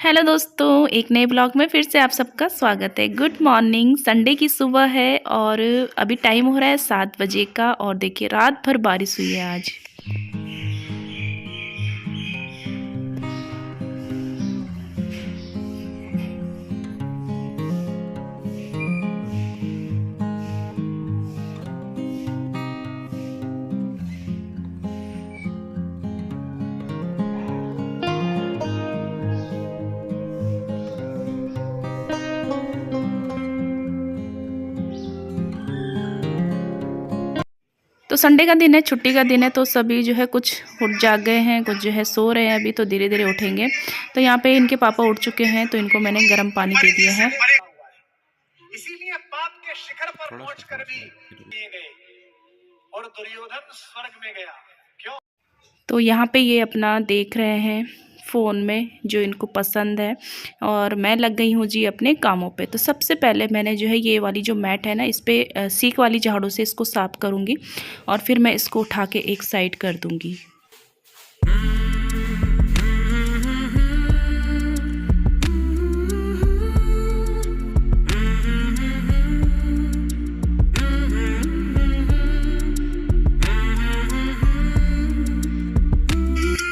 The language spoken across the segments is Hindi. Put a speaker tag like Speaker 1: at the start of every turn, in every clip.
Speaker 1: हेलो दोस्तों, एक नए ब्लॉग में फिर से आप सबका स्वागत है। Good morning. संडे की सुबह है और अभी टाइम हो रहा है 7 बजे का और देखिए रात भर बारिश हुई है आज। तो संडे का दिन है, छुट्टी का दिन है, तो सभी जो है कुछ उठ जाग गए हैं, कुछ जो है सो रहे हैं। अभी तो धीरे धीरे उठेंगे। तो यहाँ पे इनके पापा उठ चुके हैं, तो इनको मैंने गर्म पानी दे दिया है।
Speaker 2: इसीलिए पाप के शिखर पर पहुंचकर भी दिए गए और दुर्योधन स्वर्ग में गया। क्यों?
Speaker 1: तो यहाँ पे ये अपना देख रहे हैं फ़ोन में जो इनको पसंद है और मैं लग गई हूँ जी अपने कामों पे। तो सबसे पहले मैंने जो है ये वाली जो मैट है ना, इस पे सीक वाली झाड़ू से इसको साफ़ करूँगी और फिर मैं इसको उठा के एक साइड कर दूँगी।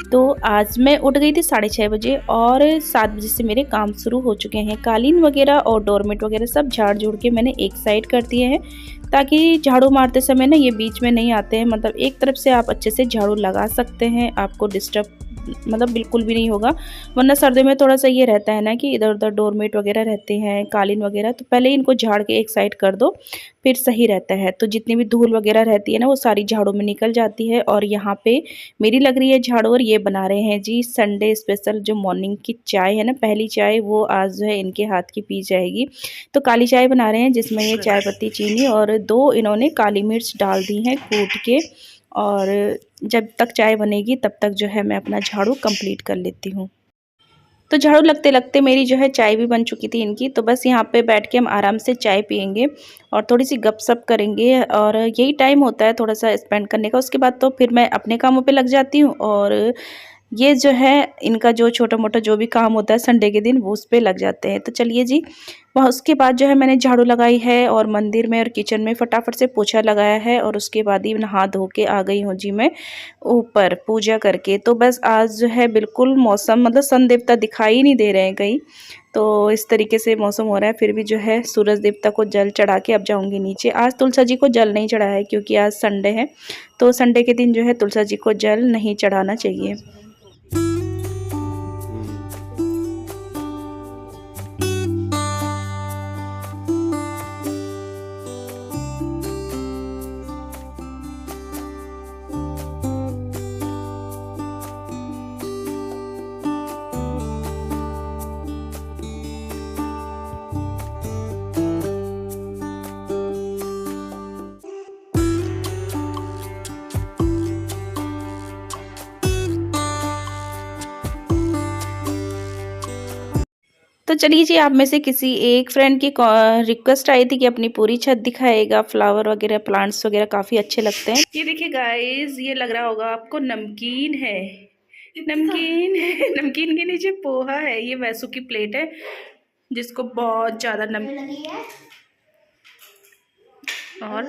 Speaker 1: तो आज मैं उठ गई थी 6:30 बजे और 7 बजे से मेरे काम शुरू हो चुके हैं। कालीन वगैरह और डोरमेट वगैरह सब झाड़ झूड़ के मैंने एक साइड कर दिए हैं, ताकि झाड़ू मारते समय ना ये बीच में नहीं आते हैं। मतलब एक तरफ से आप अच्छे से झाड़ू लगा सकते हैं, आपको डिस्टर्ब मतलब बिल्कुल भी नहीं होगा। वरना सर्दी में थोड़ा सा ये रहता है ना कि इधर उधर डोरमेट वगैरह रहते हैं, कालीन वगैरह, तो पहले इनको झाड़ के एक साइड कर दो, फिर सही रहता है। तो जितनी भी धूल वगैरह रहती है ना, वो सारी झाड़ू में निकल जाती है। और यहाँ पे मेरी लग रही है झाड़ू और ये बना रहे हैं जी संडे स्पेशल जो मॉर्निंग की चाय है ना, पहली चाय, वो आज जो है इनके हाथ की पी जाएगी। तो काली चाय बना रहे हैं जिसमें ये चाय पत्ती, चीनी और 2 इन्होंने काली मिर्च डाल दी हैं कूट के। और जब तक चाय बनेगी तब तक जो है मैं अपना झाड़ू कंप्लीट कर लेती हूँ। तो झाड़ू लगते लगते मेरी जो है चाय भी बन चुकी थी इनकी। तो बस यहाँ पे बैठ के हम आराम से चाय पियेंगे और थोड़ी सी गपशप करेंगे और यही टाइम होता है थोड़ा सा स्पेंड करने का। उसके बाद तो फिर मैं अपने कामों पे लग जाती हूँ और ये जो है इनका जो छोटा मोटा जो भी काम होता है संडे के दिन, वो उस पे लग जाते हैं। तो चलिए जी, वह उसके बाद जो है मैंने झाड़ू लगाई है और मंदिर में और किचन में फटाफट से पोछा लगाया है और उसके बाद ही नहा धो के आ गई हूँ जी मैं ऊपर पूजा करके। तो बस आज जो है बिल्कुल मौसम मतलब सन देवता दिखाई नहीं दे रहे हैं कहीं, तो इस तरीके से मौसम हो रहा है। फिर भी जो है सूरज देवता को जल चढ़ा के अब जाऊंगी नीचे। आज तुलसा जी को जल नहीं चढ़ाया है क्योंकि आज संडे है, तो संडे के दिन जो है तुलसा जी को जल नहीं चढ़ाना चाहिए। तो चलिए जी, आप में से किसी एक फ्रेंड की रिक्वेस्ट आई थी कि अपनी पूरी छत दिखाएगा, फ्लावर वगैरह प्लांट्स वगैरह काफ़ी अच्छे लगते हैं। ये देखिए गाइस, ये लग रहा होगा आपको नमकीन है। नमकीन है। नमकीन के नीचे पोहा है। ये वैसू की प्लेट है जिसको बहुत ज़्यादा और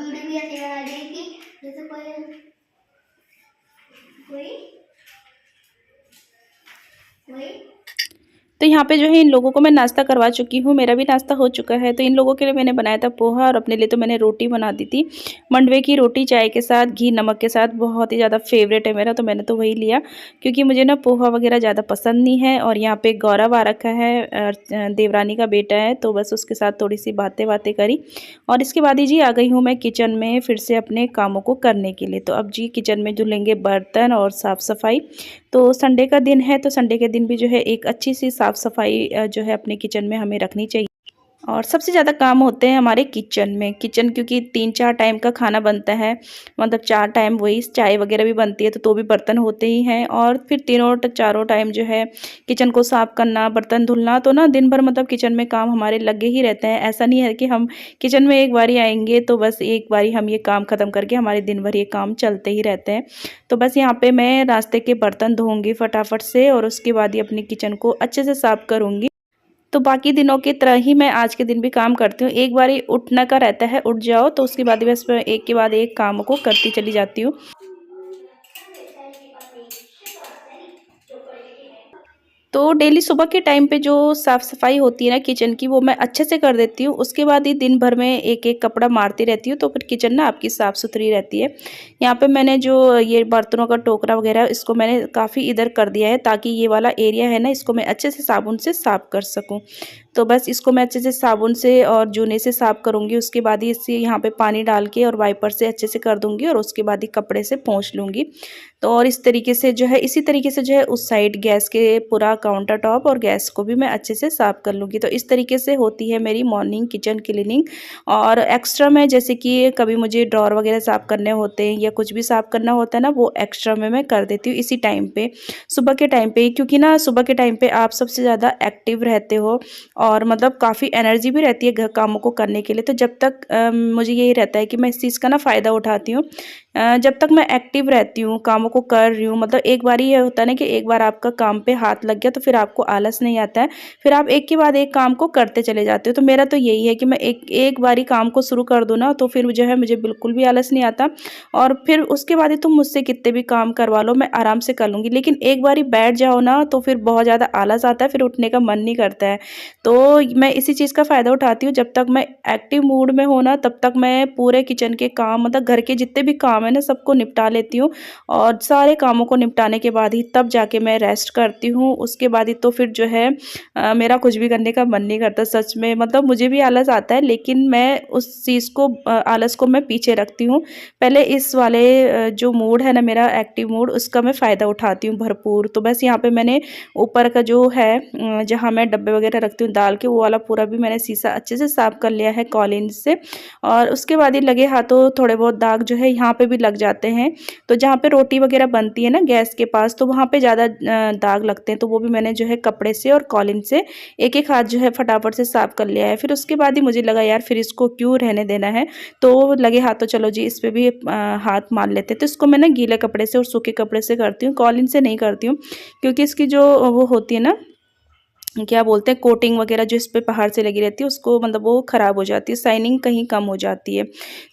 Speaker 1: तो यहाँ पे जो है इन लोगों को मैं नाश्ता करवा चुकी हूँ, मेरा भी नाश्ता हो चुका है। तो इन लोगों के लिए मैंने बनाया था पोहा और अपने लिए तो मैंने रोटी बना दी थी, मंडवे की रोटी चाय के साथ, घी नमक के साथ। बहुत ही ज़्यादा फेवरेट है मेरा, तो मैंने तो वही लिया क्योंकि मुझे ना पोहा वगैरह ज़्यादा पसंद नहीं है। और यहाँ पे गौरव आ रखा है, देवरानी का बेटा है, तो बस उसके साथ थोड़ी सी बातें करी और इसके बाद ही जी आ गई हूँ मैं किचन में फिर से अपने कामों को करने के लिए। तो अब जी किचन में धुलेंगे बर्तन और साफ़ सफाई। तो संडे का दिन है, तो संडे के दिन भी जो है एक अच्छी सी साफ़ सफाई जो है अपने किचन में हमें रखनी चाहिए। और सबसे ज़्यादा काम होते हैं हमारे किचन में। किचन क्योंकि 3-4 टाइम का खाना बनता है, मतलब 4 टाइम वही चाय वगैरह भी बनती है तो भी बर्तन होते ही हैं, और फिर तीनों चारों टाइम जो है किचन को साफ़ करना, बर्तन धुलना, तो ना दिन भर मतलब किचन में काम हमारे लगे ही रहते हैं। ऐसा नहीं है कि हम किचन में एक बारी आएँगे तो बस एक बारी हम ये काम ख़त्म करके हमारे दिन भर ये काम चलते ही रहते हैं। तो बस यहाँ पे मैं नाश्ते के बर्तन धोऊँगी फटाफट से और उसके बाद ही अपनी किचन को अच्छे से साफ़ करूँगी। तो बाकी दिनों की तरह ही मैं आज के दिन भी काम करती हूँ। एक बारी उठने का रहता है, उठ जाओ तो उसके बाद बस मैं एक के बाद एक काम को करती चली जाती हूँ। तो डेली सुबह के टाइम पे जो साफ़-सफ़ाई होती है ना किचन की, वो मैं अच्छे से कर देती हूँ। उसके बाद ही दिन भर में एक-एक कपड़ा मारती रहती हूँ, तो फिर किचन ना आपकी साफ़-सुथरी रहती है। यहाँ पे मैंने जो ये बर्तनों का टोकरा वग़ैरह इसको मैंने काफ़ी इधर कर दिया है, ताकि ये वाला एरिया है ना इसको मैं अच्छे से साबुन से साफ़ कर सकूँ। तो बस इसको मैं अच्छे से साबुन से और जूने से साफ़ करूँगी, उसके बाद ही इसे यहाँ पे पानी डाल के और वाइपर से अच्छे से कर दूँगी और उसके बाद ही कपड़े से पोंछ लूँगी। तो और इस तरीके से जो है इसी तरीके से जो है उस साइड गैस के पूरा काउंटर टॉप और गैस को भी मैं अच्छे से साफ़ कर लूँगी। तो इस तरीके से होती है मेरी मॉर्निंग किचन क्लीनिंग। और एक्स्ट्रा में जैसे कि कभी मुझे ड्रॉर वगैरह साफ़ करने होते हैं या कुछ भी साफ़ करना होता है ना, वो एक्स्ट्रा में मैं कर देती हूँ इसी टाइम पे, सुबह के टाइम पे ही। क्योंकि ना सुबह के टाइम पे आप सबसे ज़्यादा एक्टिव रहते हो और मतलब काफ़ी एनर्जी भी रहती है घर कामों को करने के लिए। तो जब तक मुझे यही रहता है कि मैं इस चीज़ का ना फ़ायदा उठाती हूँ। जब तक मैं एक्टिव रहती हूँ, कामों को कर रही हूँ, मतलब एक बार ये होता है ना कि एक बार आपका काम पे हाथ लग गया तो फिर आपको आलस नहीं आता है, फिर आप एक के बाद एक काम को करते चले जाते हो। तो मेरा तो यही है कि मैं एक एक बारी काम को शुरू कर दूँ ना, तो फिर जो है मुझे बिल्कुल भी आलस नहीं आता, और फिर उसके बाद ही तुम मुझसे कितने भी काम करवा लो मैं आराम से कर लूँगी। लेकिन एक बारी बैठ जाओ ना तो फिर बहुत ज़्यादा आलस आता है, फिर उठने का मन नहीं करता है। तो मैं इसी चीज़ का फ़ायदा उठाती हूँ, जब तक मैं एक्टिव मूड में हूँ ना तब तक मैं पूरे किचन के काम, मतलब घर के जितने भी काम है ना सबको निपटा लेती हूँ, और सारे कामों को निपटाने के बाद ही तब जाके मैं रेस्ट करती हूँ। उसके बाद ही तो फिर जो है मेरा कुछ भी करने का मन नहीं करता सच में, मतलब मुझे भी आलस आता है, लेकिन मैं उस चीज़ को आलस को मैं पीछे रखती हूँ। पहले इस वाले जो मूड है ना मेरा एक्टिव मूड, उसका मैं फ़ायदा उठाती हूँ भरपूर। तो बस यहाँ पे मैंने ऊपर का जो है जहाँ मैं डब्बे वगैरह रखती हूँ दाल के, वो वाला पूरा भी मैंने शीशा अच्छे से साफ़ कर लिया है कॉलिन से। और उसके बाद ही लगे हाथों थोड़े बहुत दाग जो है यहाँ पे भी लग जाते हैं। तो जहाँ पे रोटी वगैरह बनती है ना गैस के पास, तो वहाँ पे ज़्यादा दाग लगते हैं, तो वो भी मैंने जो है कपड़े से और कॉलिन से एक-एक हाथ जो है फटाफट से साफ़ कर लिया है। फिर उसके बाद ही मुझे लगा यार फिर इसको क्यों रहने देना है, तो लगे हाथों चलो जी इस पे भी हाथ मार लेते हैं। तो इसको मैं ना गीले कपड़े से और सूखे कपड़े से करती हूँ, कॉलिन से नहीं करती हूँ, क्योंकि इसकी जो वो होती है ना, क्या बोलते हैं, कोटिंग वगैरह जो इस पे बाहर से लगी रहती है उसको, मतलब वो ख़राब हो जाती है, शाइनिंग कहीं कम हो जाती है।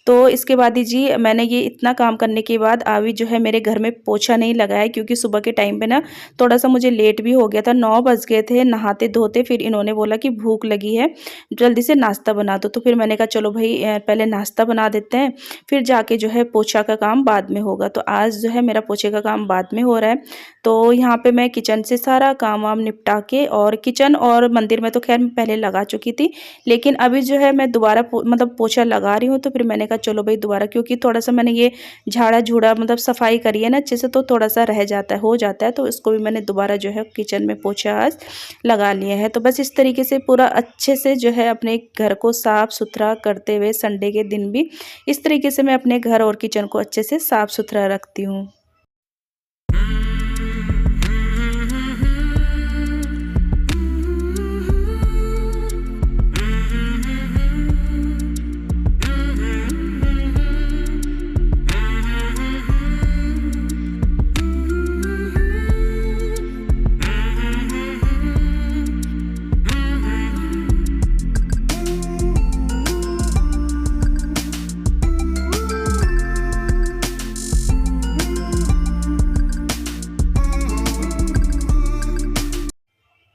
Speaker 1: तो इसके बाद ही जी मैंने ये इतना काम करने के बाद अभी जो है मेरे घर में पोछा नहीं लगा है, क्योंकि सुबह के टाइम पे ना थोड़ा-सा मुझे लेट भी हो गया था, 9 बज गए थे नहाते-धोते। फिर इन्होंने बोला कि भूख लगी है, जल्दी से नाश्ता बना दो। तो फिर मैंने कहा चलो भई पहले नाश्ता बना देते हैं, फिर जाके जो है पोछा का काम बाद में होगा। तो आज जो है मेरा पोछे का काम बाद में हो रहा है। तो यहाँ पे मैं किचन से सारा काम-वाम निपटा के, और किचन और मंदिर में तो ख़ैर मैं पहले लगा चुकी थी, लेकिन अभी जो है मैं दोबारा मतलब पोछा लगा रही हूँ। तो फिर मैंने कहा चलो भई दोबारा, क्योंकि थोड़ा-सा मैंने ये झाड़ा-झूड़ा मतलब सफाई करी है ना अच्छे से, तो थोड़ा-सा रह जाता है, हो जाता है, तो इसको भी मैंने दोबारा जो है किचन में पोछा आज लगा लिया है। तो बस इस तरीके से पूरा अच्छे से जो है अपने घर को साफ़-सुथरा करते हुए, संडे के दिन भी इस तरीके से मैं अपने घर और किचन को अच्छे से साफ़-सुथरा रखती हूँ।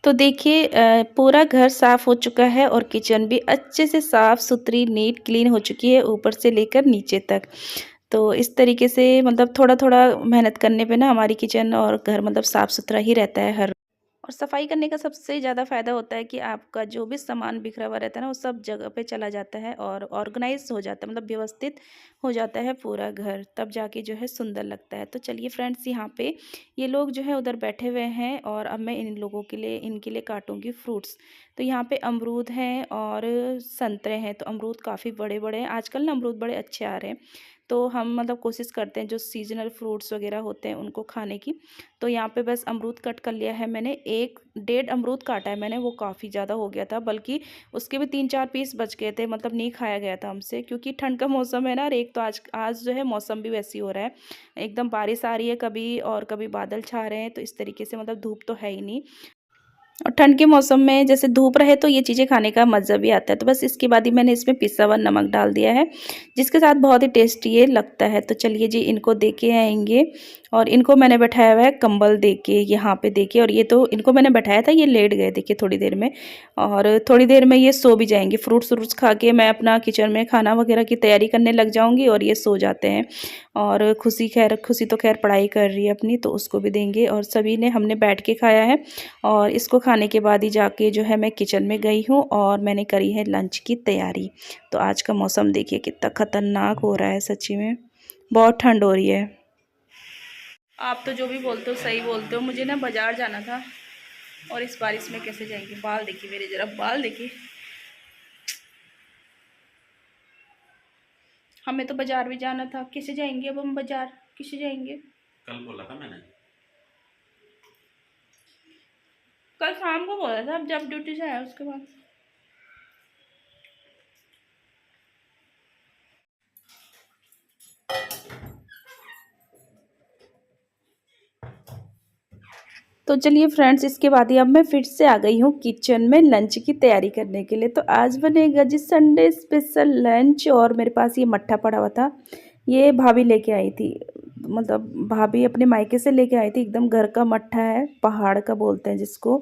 Speaker 1: तो देखिए पूरा घर साफ़ हो चुका है और किचन भी अच्छे से साफ़-सुथरी, नीट, क्लीन हो चुकी है ऊपर से लेकर नीचे तक। तो इस तरीके से मतलब थोड़ा-थोड़ा मेहनत करने पे ना हमारी किचन और घर मतलब साफ़-सुथरा ही रहता है हर। और सफाई करने का सबसे ज़्यादा फ़ायदा होता है कि आपका जो भी सामान बिखरा हुआ रहता है ना, वो सब जगह पे चला जाता है और ऑर्गेनाइज हो जाता है, मतलब व्यवस्थित हो जाता है पूरा घर, तब जाके जो है सुंदर लगता है। तो चलिए फ्रेंड्स, यहाँ पे ये लोग जो है उधर बैठे हुए हैं और अब मैं इन लोगों के लिए, इनके लिए काटूंगी फ्रूट्स। तो यहाँ पे अमरूद हैं और संतरे हैं। तो अमरूद काफ़ी बड़े बड़े हैं, आजकल ना अमरूद बड़े अच्छे आ रहे हैं। तो हम मतलब कोशिश करते हैं जो सीजनल फ्रूट्स वगैरह होते हैं उनको खाने की। तो यहाँ पे बस अमरूद कट कर लिया है मैंने, 1 डेढ़ अमरूद काटा है मैंने, वो काफ़ी ज़्यादा हो गया था, बल्कि उसके भी 3-4 पीस बच गए थे, मतलब नहीं खाया गया था हमसे, क्योंकि ठंड का मौसम है ना। और एक तो आज जो है मौसम भी वैसी हो रहा है, एकदम बारिश आ रही है कभी और कभी बादल छा रहे हैं, तो इस तरीके से मतलब धूप तो है ही नहीं। और ठंड के मौसम में जैसे धूप रहे तो ये चीज़ें खाने का मज़ा भी आता है। तो बस इसके बाद ही मैंने इसमें पिसा हुआ नमक डाल दिया है, जिसके साथ बहुत ही टेस्टी ये लगता है। तो चलिए जी, इनको दे के आएंगे। और इनको मैंने बैठाया हुआ है कंबल दे के, यहाँ पे देखिए। और ये तो इनको मैंने बैठाया था, ये लेट गए देखिए थोड़ी देर में, और थोड़ी देर में ये सो भी जाएंगे। फ्रूट्स व्रूट्स खा के मैं अपना किचन में खाना वगैरह की तैयारी करने लग जाऊँगी और ये सो जाते हैं। और खुशी तो खैर पढ़ाई कर रही है अपनी, तो उसको भी देंगे। और सभी ने, हमने बैठ के खाया है और इसको खाने के बाद ही जाके जो है मैं किचन में गई हूँ और मैंने करी है लंच की तैयारी। तो आज का मौसम देखिए कितना ख़तरनाक हो रहा है, सच्ची में बहुत ठंड हो रही है। आप तो जो भी बोलते हो सही बोलते हो। मुझे ना बाज़ार जाना था और इस बारिश में कैसे जाएंगे। बाल देखिए मेरे, ज़रा बाल देखिए। हमें तो बाज़ार भी जाना था, कैसे जाएंगे अब हम बाज़ार, कैसे जाएंगे।
Speaker 3: कल बोला था मैंने,
Speaker 1: कल शाम को बोला था, अब जब ड्यूटी से आया उसके बाद। तो चलिए फ्रेंड्स, इसके बाद ही अब मैं फिर से आ गई हूँ किचन में लंच की तैयारी करने के लिए। तो आज बनेगा जी संडे स्पेशल लंच। और मेरे पास ये मट्ठा पड़ा हुआ था, ये भाभी लेके आई थी, मतलब भाभी अपने मायके से लेके आई थी। एकदम घर का मट्ठा है, पहाड़ का बोलते हैं जिसको।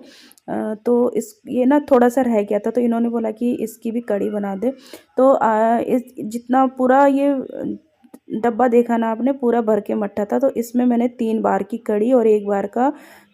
Speaker 1: तो इस ये ना थोड़ा सा रह गया था, तो इन्होंने बोला कि इसकी भी कड़ी बना दे। तो इस जितना पूरा ये डब्बा देखा ना आपने, पूरा भर के मट्ठा था। तो इसमें मैंने 3 बार की कड़ी और 1 बार का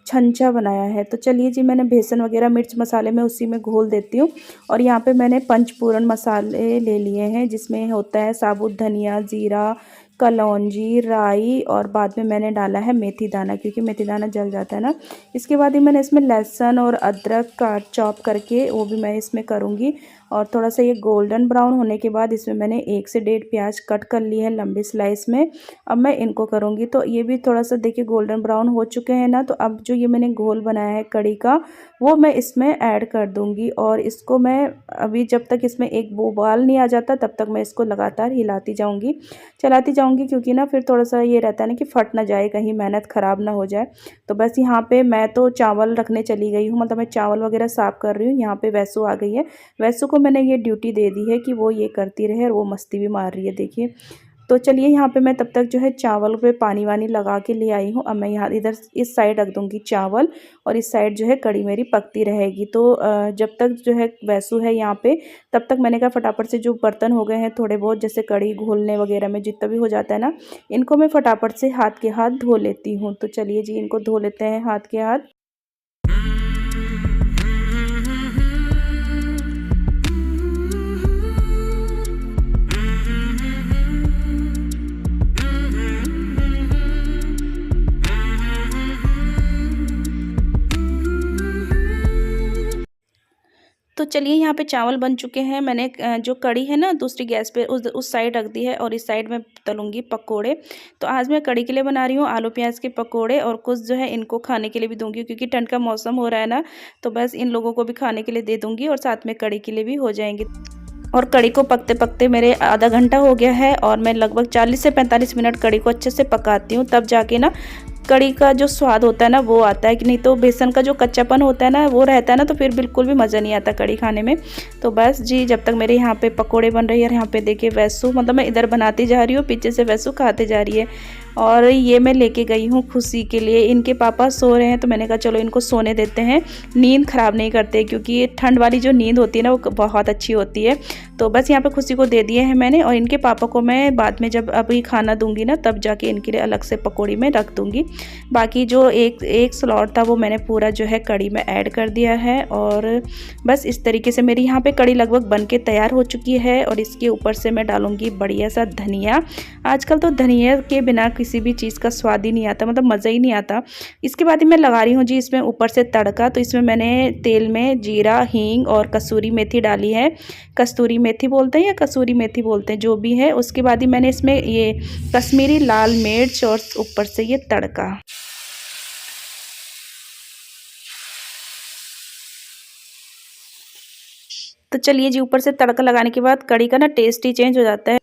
Speaker 1: छंचा बनाया है। तो चलिए जी, मैंने बेसन वगैरह मिर्च मसाले में उसी में घोल देती हूँ। और यहाँ पे मैंने पंचपूरन मसाले ले लिए हैं, जिसमें होता है साबुत धनिया, जीरा, कलौंजी, राई, और बाद में मैंने डाला है मेथी दाना, क्योंकि मेथी दाना जल जाता है ना। इसके बाद ही मैंने इसमें लहसुन और अदरक का चॉप करके वो भी मैं इसमें करूँगी। और थोड़ा सा ये गोल्डन ब्राउन होने के बाद इसमें मैंने 1 से 1.5 प्याज कट कर ली है लंबी स्लाइस में। अब मैं इनको करूँगी। तो ये भी थोड़ा सा देखिए गोल्डन ब्राउन हो चुके हैं ना। तो अब जो ये मैंने घोल बनाया है कड़ी का, वो मैं इसमें ऐड कर दूँगी। और इसको मैं अभी जब तक इसमें एक उबाल नहीं आ जाता तब तक मैं इसको लगातार हिलाती जाऊँगी, चलाती जाऊँगी, क्योंकि ना फिर थोड़ा सा ये रहता है ना कि फट ना जाए, कहीं मेहनत ख़राब ना हो जाए। तो बस यहाँ पे मैं तो चावल रखने चली गई हूँ, मतलब मैं चावल वगैरह साफ़ कर रही हूँ। यहाँ पे वैसू आ गई है, वैसू को मैंने ये ड्यूटी दे दी है कि वो ये करती रहे, और वो मस्ती भी मार रही है देखिए। तो चलिए यहाँ पे मैं तब तक जो है चावल पे पानी वानी लगा के ले आई हूँ। अब मैं यहाँ इधर इस साइड रख दूँगी चावल, और इस साइड जो है कड़ी मेरी पकती रहेगी। तो जब तक जो है वैसू है यहाँ पे, तब तक मैंने कहा फटाफट से जो बर्तन हो गए हैं थोड़े बहुत, जैसे कड़ी घोलने वगैरह में जितना भी हो जाता है ना, इनको मैं फटाफट से हाथ के हाथ धो लेती हूँ। तो चलिए जी, इनको धो लेते हैं हाथ के हाथ। तो चलिए यहाँ पे चावल बन चुके हैं। मैंने जो कड़ी है ना दूसरी गैस पे उस साइड रख दी है, और इस साइड में तलूँगी पकोड़े। तो आज मैं कड़ी के लिए बना रही हूँ आलू प्याज के पकोड़े, और कुछ जो है इनको खाने के लिए भी दूँगी, क्योंकि ठंड का मौसम हो रहा है ना। तो बस इन लोगों को भी खाने के लिए दे दूँगी, और साथ में कड़ी के लिए भी हो जाएंगे। और कड़ी को पकते पकते मेरे आधा घंटा हो गया है, और मैं लगभग 40 से 45 मिनट कड़ी को अच्छे से पकाती हूँ, तब जाके ना कड़ी का जो स्वाद होता है ना वो आता है। कि नहीं तो बेसन का जो कच्चापन होता है ना वो रहता है ना, तो फिर बिल्कुल भी मज़ा नहीं आता कड़ी खाने में। तो बस जी, जब तक मेरे यहाँ पे पकोड़े बन रही है, और यहाँ पे देखिए वैसू, मतलब मैं इधर बनाती जा रही हूँ, पीछे से वैसू खाते जा रही है। और ये मैं लेके गई हूँ खुशी के लिए। इनके पापा सो रहे हैं तो मैंने कहा चलो इनको सोने देते हैं, नींद ख़राब नहीं करते, क्योंकि ठंड वाली जो नींद होती है ना वो बहुत अच्छी होती है। तो बस यहाँ पे खुशी को दे दिए हैं मैंने, और इनके पापा को मैं बाद में जब अभी खाना दूंगी ना तब जाके इनके लिए अलग से पकौड़ी में रख दूंगी। बाकी जो एक स्लॉट था वो मैंने पूरा जो है कड़ी में ऐड कर दिया है। और बस इस तरीके से मेरी यहाँ पे कड़ी लगभग बन के तैयार हो चुकी है। और इसके ऊपर से मैं डालूंगी बढ़िया सा धनिया। आजकल तो धनिया के बिना किसी भी चीज़ का स्वाद ही नहीं आता, मतलब मज़ा ही नहीं आता। इसके बाद मैं लगा रही हूँ जी इसमें ऊपर से तड़का। तो इसमें मैंने तेल में जीरा, हींग और कसूरी मेथी डाली है। कस्तूरी मेथी बोलते हैं या कसूरी मेथी बोलते हैं, जो भी है। उसके बाद ही मैंने इसमें ये कश्मीरी लाल मिर्च और ऊपर से ये तड़का। तो चलिए जी, ऊपर से तड़का लगाने के बाद कड़ी का ना टेस्ट ही चेंज हो जाता है।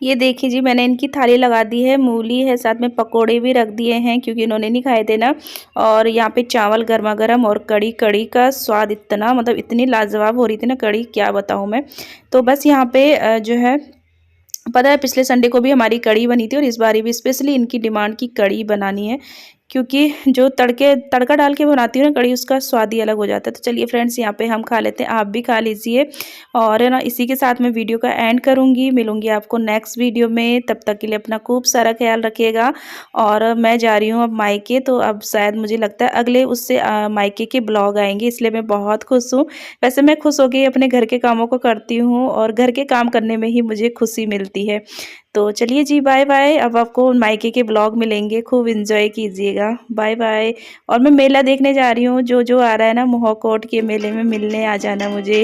Speaker 1: ये देखिए जी, मैंने इनकी थाली लगा दी है, मूली है, साथ में पकोड़े भी रख दिए हैं क्योंकि इन्होंने नहीं खाए थे ना। और यहाँ पे चावल गर्मा गर्म और कड़ी। कड़ी का स्वाद इतना, मतलब इतनी लाजवाब हो रही थी ना कड़ी, क्या बताऊँ मैं। तो बस यहाँ पे जो है, पता है पिछले संडे को भी हमारी कड़ी बनी थी और इस बारी भी स्पेशली इनकी डिमांड की कड़ी बनानी है, क्योंकि जो तड़का डाल के बनाती हूँ ना कड़ी, उसका स्वाद ही अलग हो जाता है। तो चलिए फ्रेंड्स, यहाँ पे हम खा लेते हैं, आप भी खा लीजिए। और है ना, इसी के साथ मैं वीडियो का एंड करूँगी। मिलूँगी आपको नेक्स्ट वीडियो में, तब तक के लिए अपना खूब सारा ख्याल रखिएगा। और मैं जा रही हूँ अब मायके, तो अब शायद मुझे लगता है अगले उससे मायके के ब्लॉग आएंगे, इसलिए मैं बहुत खुश हूँ। वैसे मैं खुश हो गई, अपने घर के कामों को करती हूँ और घर के काम करने में ही मुझे खुशी मिलती है। तो चलिए जी, बाय बाय। अब आपको मायके के ब्लॉग मिलेंगे, खूब एंजॉय कीजिएगा। Bye bye. और मैं मेला देखने जा रही हूँ, जो जो आ रहा है ना, मोहकोट के मेले में मिलने आ जाना मुझे।